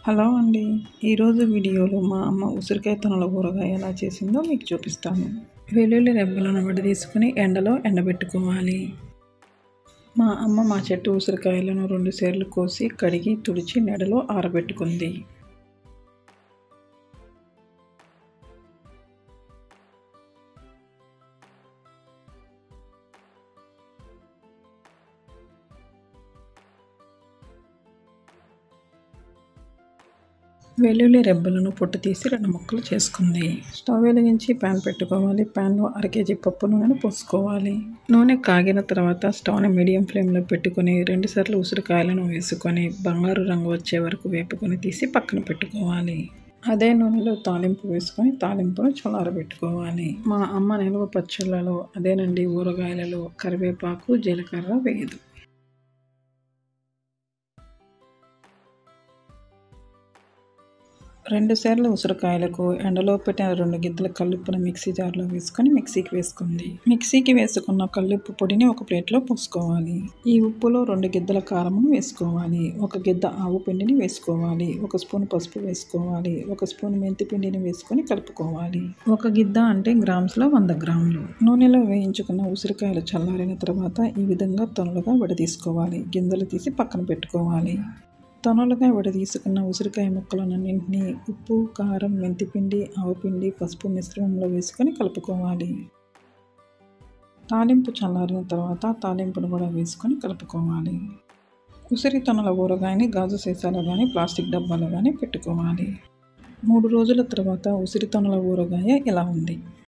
Hello అండి. ఈరోజు వీడియోలో మా అమ్మ ఉసిరికాయ తొనల ఊరగాయ ఎలా చేసిందో మీకు చూపిస్తాను. వెల్లుల్లి రెబ్బలను విడదీసుకుని ఎండలో ఎండబెట్టుకోవాలి. మా అమ్మ మా చెట్టు ఉసిరికాయలను 2 సేర్లు కోసి కడిగి తుడిచి నీడలో ఆరబెట్టుకుంది. వెల్లుల్లి రెబ్బలను పొట్టు తీసి 2 ముక్కలు చేసుకుంది. స్టవ్ వెలిగించి ప్యాన్ పెట్టుకోవాలి. ప్యాన్లో 1/2 కేజీ పప్పు నూనెను పోసుకోవాలి. నూనె కాగిన తర్వాత స్టవ్ని మీడియం ఫ్లేమ్లో పెట్టుకొని 2 సార్లు ఉసిరికాయలను వేసుకొని బంగారు రంగు వచ్చే వరకు వేపుకొని తీసి పక్కన పెట్టుకోవాలి. అదే నూనెలో తాలింపు వేసుకొని తాలింపును చల్లారబెట్టుకోవాలి. మా అమ్మ నిల్వ పచ్చళ్ళలో అదేనండి ఊరగాయలలో కరివేపాకు జీలకర్ర వేయదు. 2 సేర్ల ఉసిరికాయలకు ఎండలో పెట్టిన 2 గిద్దల కల్లుప్పును మిక్సీ జార్లో వేసుకొని మిక్సీకి వేసుకుంది. మిక్సీకి వేసుకున్న కల్లుప్పు పొడిని ఒక ప్లేట్లో పోసుకోవాలి. ఈ ఉప్పులో 2 గిద్దల కారమును వేసుకోవాలి. 1 గిద్ద ఆవు పిండిని వేసుకోవాలి. 1 స్పూన్ పసుపు వేసుకోవాలి. 1 స్పూన్ మెంతి పిండిని వేసుకొని కలుపుకోవాలి. 1 గిద్ద అంటే గ్రామ్స్లో 100 గ్రాములు. నూనెలో వేయించుకున్న ఉసిరికాయలు చల్లారిన తర్వాత ఈ విధంగా తొనలుగా విడదీసుకోవాలి. గింజలు తీసి పక్కన పెట్టుకోవాలి. తొనలుగా విడదీసుకున్న ఉసిరికాయ ముక్కలన్నింటినీ ఉప్పు, కారం, మెంతిపిండి, ఆవుపిండి, పసుపు మిశ్రమంలో వేసుకొని కలుపుకోవాలి. తాలింపు చల్లారిన తర్వాత తాలింపును కూడా వేసుకొని కలుపుకోవాలి. ఉసిరి తొనల ఊరగాయని గాజు సీసాలో కానీ ప్లాస్టిక్ డబ్బాలో కానీ పెట్టుకోవాలి. 3 రోజుల తర్వాత ఉసిరి తొనల ఊరగాయ ఇలా ఉంది.